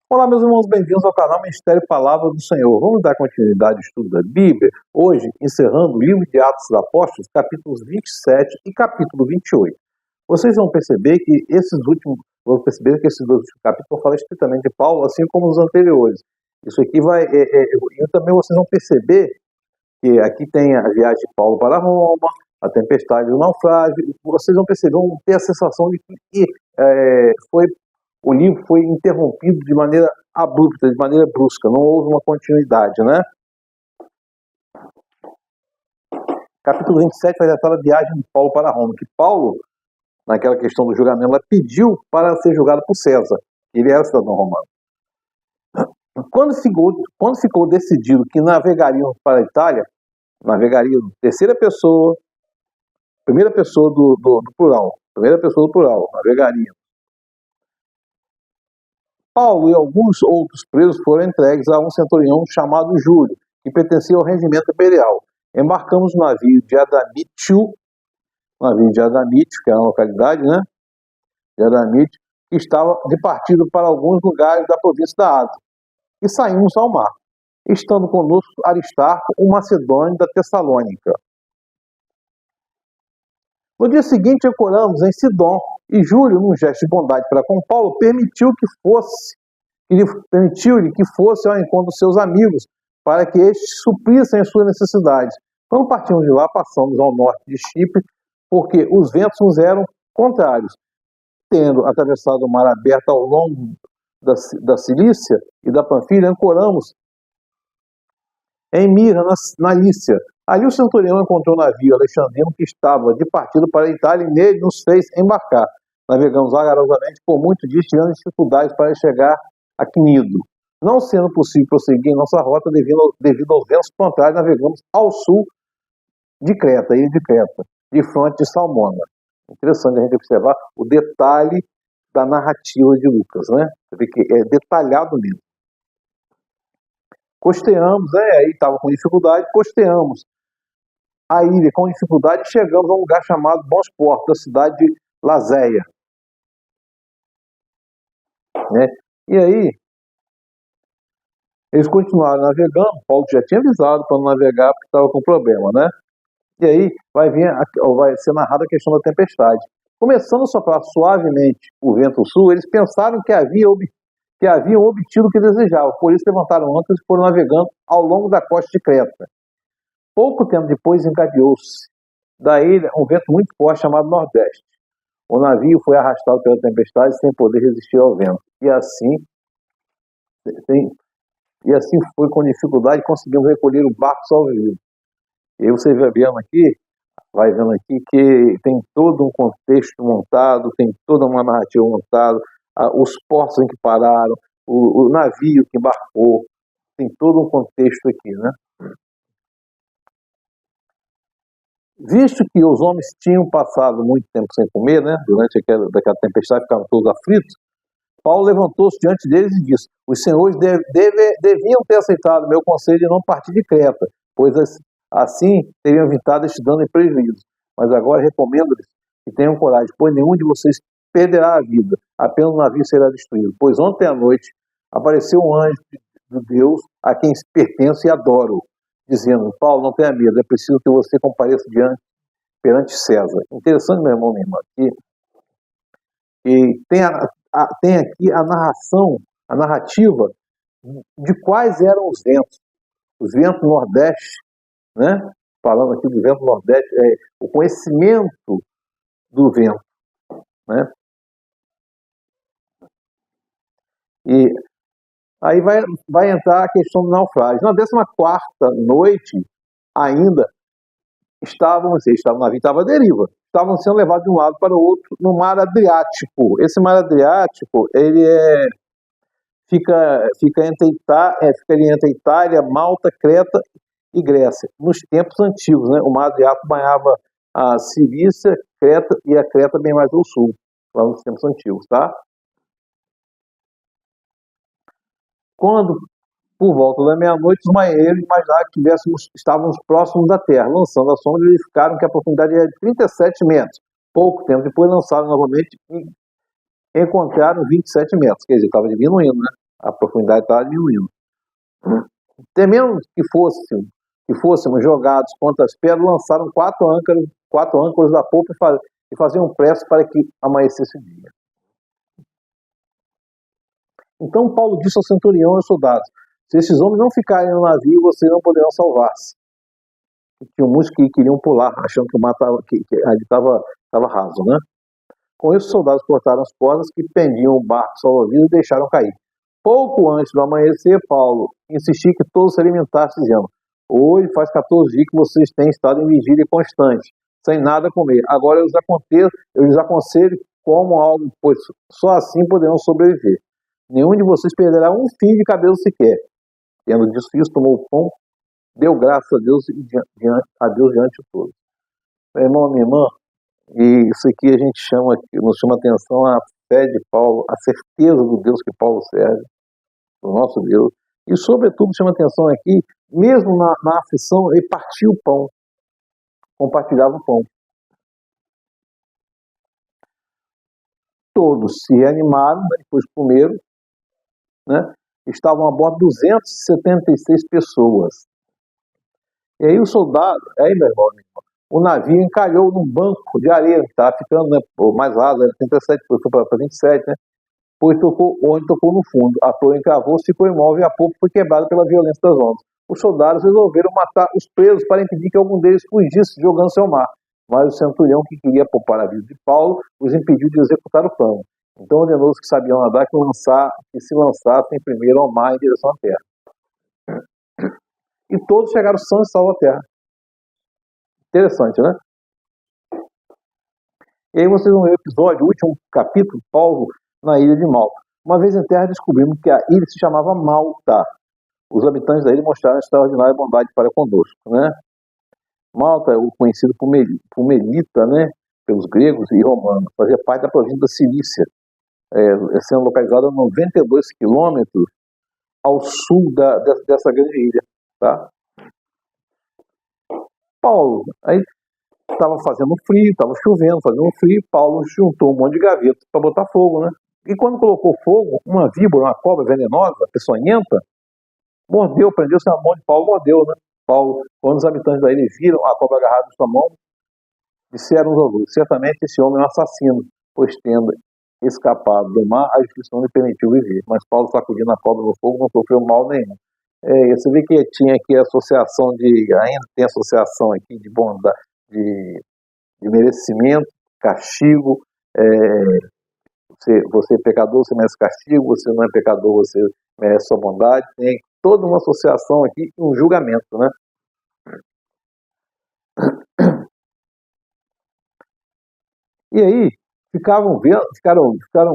Olá, meus irmãos, bem-vindos ao canal Ministério Palavra do Senhor. Vamos dar continuidade ao estudo da Bíblia, hoje encerrando o livro de Atos dos Apóstolos, capítulos 27 e capítulo 28. Vocês vão perceber que esses dois últimos capítulos vão falar estritamente de Paulo, assim como os anteriores. Isso aqui e também vocês vão perceber que aqui tem a viagem de Paulo para Roma, a tempestade do naufrágio. Vocês vão perceber, vão ter a sensação de que o livro foi interrompido de maneira abrupta, de maneira brusca, não houve uma continuidade, né? Capítulo 27 vai tratar da viagem de Paulo para Roma, que Paulo, naquela questão do julgamento, ela pediu para ser julgado por César. Ele era cidadão romano. Quando ficou decidido que navegariam para a Itália, navegariam primeira pessoa do plural, navegariam. Paulo e alguns outros presos foram entregues a um centurião chamado Júlio, que pertencia ao regimento imperial. Embarcamos no navio de Adramítio, que é uma localidade, né? De Adramítio, que estava de partida para alguns lugares da província da Ásia. E saímos ao mar, estando conosco Aristarco, um macedônio da Tessalônica. No dia seguinte, ancoramos em Sidom, e Júlio, num gesto de bondade para com Paulo, permitiu-lhe que fosse ao encontro dos seus amigos, para que estes suprissem as suas necessidades. Quando partimos de lá, passamos ao norte de Chipre, porque os ventos nos eram contrários. Tendo atravessado o mar aberto ao longo da Cilícia e da Panfilha, ancoramos em Mira, na Lícia. Ali o centurião encontrou o navio alexandrino que estava de partida para a Itália e nele nos fez embarcar. Navegamos vagarosamente por muitos dias, tivendo dificuldades para chegar a Cnido. Não sendo possível prosseguir em nossa rota devido aos ventos contrários, navegamos ao sul de Creta, de fronte de Salmona. Interessante a gente observar o detalhe da narrativa de Lucas, né? Você vê que é detalhado mesmo. Costeamos, aí estava com dificuldade, costeamos a ilha com dificuldade e chegamos a um lugar chamado Bons Portos, da cidade de Lazéia. Né? E aí, eles continuaram navegando, Paulo já tinha avisado para não navegar porque estava com problema, né? E aí vai ser narrada a questão da tempestade. Começando a soprar suavemente o vento sul, eles pensaram que haviam obtido o que desejavam, por isso levantaram âncoras e foram navegando ao longo da costa de Creta. Pouco tempo depois encadeou-se da ilha um vento muito forte chamado Nordeste. O navio foi arrastado pela tempestade sem poder resistir ao vento. E assim foi com dificuldade conseguimos recolher o barco salvo-vivo. E aí você vai vendo aqui que tem todo um contexto montado, tem toda uma narrativa montada, os portos em que pararam, o navio que embarcou, tem todo um contexto aqui, né? Visto que os homens tinham passado muito tempo sem comer, né? Durante daquela tempestade, ficavam todos aflitos, Paulo levantou-se diante deles e disse: os senhores deviam ter aceitado meu conselho de não partir de Creta, pois assim teriam evitado este dano e prejuízo. Mas agora recomendo-lhes que tenham coragem, pois nenhum de vocês perderá a vida, apenas o navio será destruído. Pois ontem à noite apareceu um anjo de Deus a quem pertenço e adoro, dizendo: Paulo, não tenha medo, é preciso que você compareça perante César. Interessante, meu irmão, minha irmã, que tem aqui a narrativa de quais eram os ventos. Os ventos nordeste, né? Falando aqui do vento nordeste, o conhecimento do vento, né? E aí vai entrar a questão do naufrágio. Na 14ª noite, ainda, o navio estava à deriva. Estavam sendo levados de um lado para o outro no Mar Adriático. Esse Mar Adriático, ele fica entre Itália, Malta, Creta e Grécia. Nos tempos antigos, né? O Mar Adriático banhava a Cilícia, Creta e a Creta bem mais ao sul, lá nos tempos antigos, tá? Quando, por volta da meia-noite, os marinheiros imaginaram que estávamos próximos da terra. Lançando a sonda, verificaram que a profundidade era de 37 metros. Pouco tempo depois, lançaram novamente e encontraram 27 metros. Quer dizer, estava diminuindo, né? A profundidade estava diminuindo. Temendo que fôssemos jogados contra as pedras, lançaram quatro âncoras da popa e faziam pressa para que amanhecesse o dia. Então Paulo disse ao centurião e aos soldados: se esses homens não ficarem no navio, vocês não poderão salvar-se. Tinha muitos que queriam pular, achando que o mar ali estava raso, né? Com isso, os soldados cortaram as cordas que pendiam o barco salva-vidas e deixaram cair. Pouco antes do amanhecer, Paulo insistiu que todos se alimentassem, dizendo: hoje faz 14 dias que vocês têm estado em vigília constante, sem nada comer. Agora eu lhes aconselho como algo, pois só assim poderão sobreviver. Nenhum de vocês perderá um fio de cabelo sequer. Tendo dito isso, tomou o pão, deu graças a Deus diante de todos. Meu irmão, minha irmã, e isso aqui a gente nos chama atenção a fé de Paulo, a certeza do Deus que Paulo serve, do nosso Deus, e sobretudo chama atenção aqui, mesmo na aflição, ele partia o pão, compartilhava o pão. Todos se reanimaram, depois comeram, né? Estavam a bordo 276 pessoas. E aí o soldado, meu irmão, o navio encalhou num banco de areia, estava ficando, né, mais raso, era 37, foi para 27, né? Onde tocou no fundo. A torre encravou, ficou imóvel e a popa foi quebrada pela violência das ondas. Os soldados resolveram matar os presos para impedir que algum deles fugisse jogando-se ao mar. Mas o centurião, que queria poupar a vida de Paulo, os impediu de executar o plano. Então ordenou os que sabiam nadar que se lançassem primeiro ao mar em direção à terra. E todos chegaram sãos e salvos à terra. Interessante, né? E aí vocês vão ver o episódio, o último capítulo, Paulo na ilha de Malta. Uma vez em terra descobrimos que a ilha se chamava Malta. Os habitantes da ilha mostraram extraordinária bondade para conosco, né? Malta é o conhecido por Melita, né? Pelos gregos e romanos. Fazia parte da província da Cilícia, sendo localizada a 92 quilômetros ao sul dessa grande ilha, tá? Paulo, aí estava fazendo frio, estava chovendo, fazendo frio, Paulo juntou um monte de gavetas para botar fogo, né? E quando colocou fogo, uma víbora, uma cobra venenosa, peçonhenta, mordeu, prendeu-se na mão de Paulo, mordeu, né? Paulo, quando os habitantes da ilha viram a cobra agarrada em sua mão, disseram uns aos outros: certamente esse homem é um assassino, pois tendo escapado do mar, a justiça não lhe permitiu viver. Mas Paulo, sacudindo a cobra no fogo, não sofreu mal nenhum. Você vê que tinha aqui a associação ainda tem associação aqui de bondade, de merecimento, castigo, você é pecador, você merece castigo, você não é pecador, você merece sua bondade. Tem toda uma associação aqui, um julgamento, né? E aí, ficaram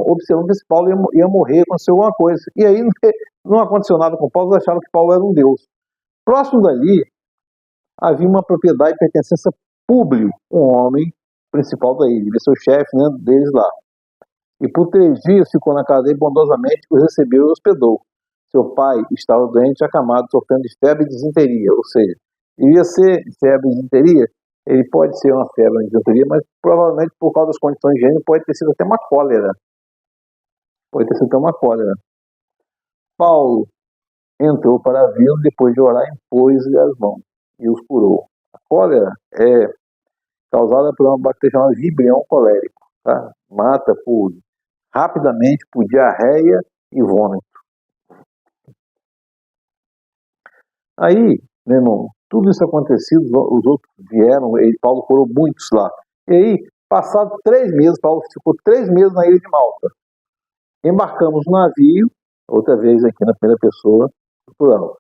observando se Paulo ia morrer, aconteceu alguma coisa. E aí, não aconteceu nada com Paulo, eles acharam que Paulo era um deus. Próximo dali, havia uma propriedade pertencente a Públio, um homem principal da ilha, seu chefe, né, deles lá. E por 3 dias ficou na casa dele bondosamente, os recebeu e hospedou. Seu pai estava doente, acamado, sofrendo de febre e disenteria, ou seja, iria ser febre e disenteria. Ele pode ser uma febre de disenteria, mas provavelmente por causa das condições higiênicas pode ter sido até uma cólera. Paulo entrou para vê-lo, depois de orar, impôs-lhe as mãos e os curou. A cólera é causada por uma bactéria chamada Vibrio colérico, tá? Mata rapidamente por diarreia e vômito. Aí, meu irmão, tudo isso acontecido, os outros vieram, Paulo curou muitos lá. E aí, passado 3 meses, Paulo ficou 3 meses na ilha de Malta. Embarcamos no navio, outra vez aqui na primeira pessoa, plural,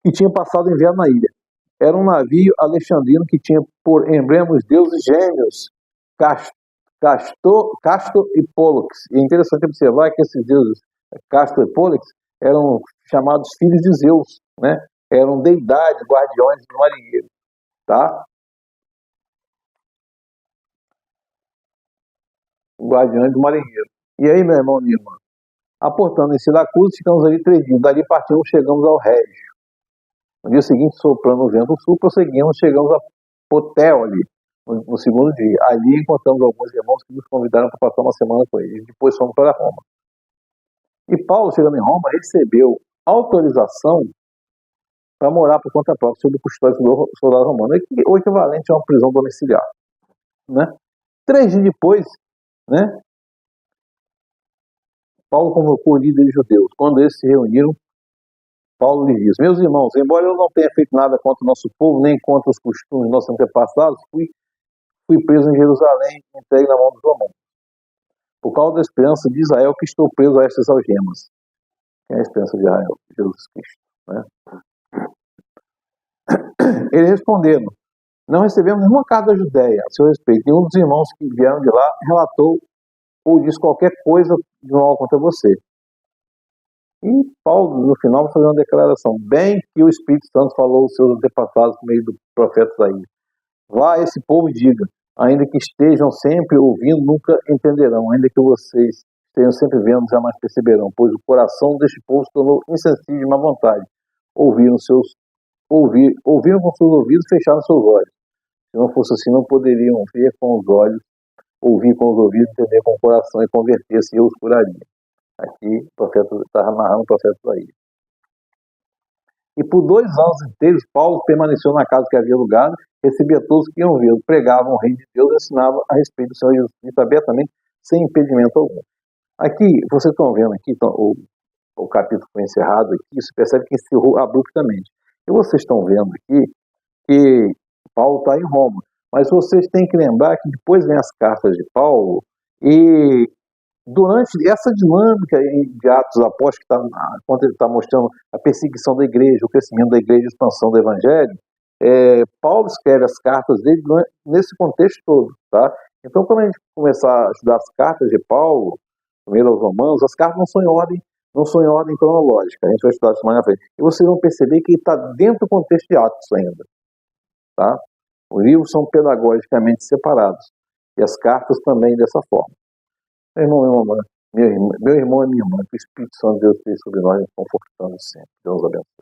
que tinha passado o inverno na ilha. Era um navio alexandrino que tinha por emblema os deuses gêmeos, Castor e Pólux. E é interessante observar que esses deuses, Castor e Pólux, eram chamados filhos de Zeus, né? Eram deidades, guardiões do marinheiro, tá? Guardiões do marinheiro. E aí, meu irmão, minha irmã, aportando em Siracusa, ficamos ali 3 dias. Dali partimos, chegamos ao Régio. No dia seguinte, soprando o vento sul, prosseguimos, chegamos a Puteoli, no segundo dia. Ali encontramos alguns irmãos que nos convidaram para passar uma semana com eles. Depois fomos para Roma. E Paulo, chegando em Roma, recebeu autorização para morar por conta própria, sob custódia do soldado romano, o equivalente a uma prisão domiciliar. Né? 3 dias depois, né, Paulo convocou líderes judeus. Quando eles se reuniram, Paulo lhes disse: meus irmãos, embora eu não tenha feito nada contra o nosso povo, nem contra os costumes dos nossos antepassados, fui preso em Jerusalém e entregue na mão dos romanos. Por causa da esperança de Israel que estou preso a estas algemas. Quem é a esperança de Israel? Jesus Cristo. Né? Eles responderam: não recebemos nenhuma carta da Judéia a seu respeito. E um dos irmãos que vieram de lá relatou ou disse qualquer coisa de mal contra você. E Paulo, no final, vai fazer uma declaração: bem que o Espírito Santo falou aos seus antepassados por meio do profeta Isaías. Vá a esse povo e diga: ainda que estejam sempre ouvindo, nunca entenderão. Ainda que vocês estejam sempre vendo, jamais perceberão. Pois o coração deste povo se tornou insensível de má vontade. Ouviram com seus ouvidos e fecharam seus olhos. Se não fosse assim, não poderiam ver com os olhos, ouvir com os ouvidos, entender com o coração e converter-se, e eu os curaria. Aqui o profeta está narrando o profeta Isaías. E por 2 anos inteiros, Paulo permaneceu na casa que havia alugado, recebia todos que iam vê-lo, pregava o reino de Deus e ensinava a respeito do Senhor Jesus Cristo abertamente, sem impedimento algum. Aqui, vocês estão vendo aqui, então, o capítulo foi encerrado aqui, se percebe que encerrou abruptamente. E vocês estão vendo aqui que Paulo está em Roma, mas vocês têm que lembrar que depois vem as cartas de Paulo, e durante essa dinâmica de Atos Apóstolos, quando ele está mostrando a perseguição da igreja, o crescimento da igreja, a expansão do evangelho, Paulo escreve as cartas dele nesse contexto todo. Tá? Então, quando a gente começar a estudar as cartas de Paulo, primeiro aos Romanos, as cartas não são em ordem cronológica, a gente vai estudar isso mais na frente. E vocês vão perceber que ele está dentro do contexto de Atos ainda. Tá? Os livros são pedagogicamente separados, e as cartas também dessa forma. Meu irmão, minha irmã, meu irmão e minha irmã, que o Espírito Santo de Deus esteja sobre nós, confortando sempre. Deus abençoe.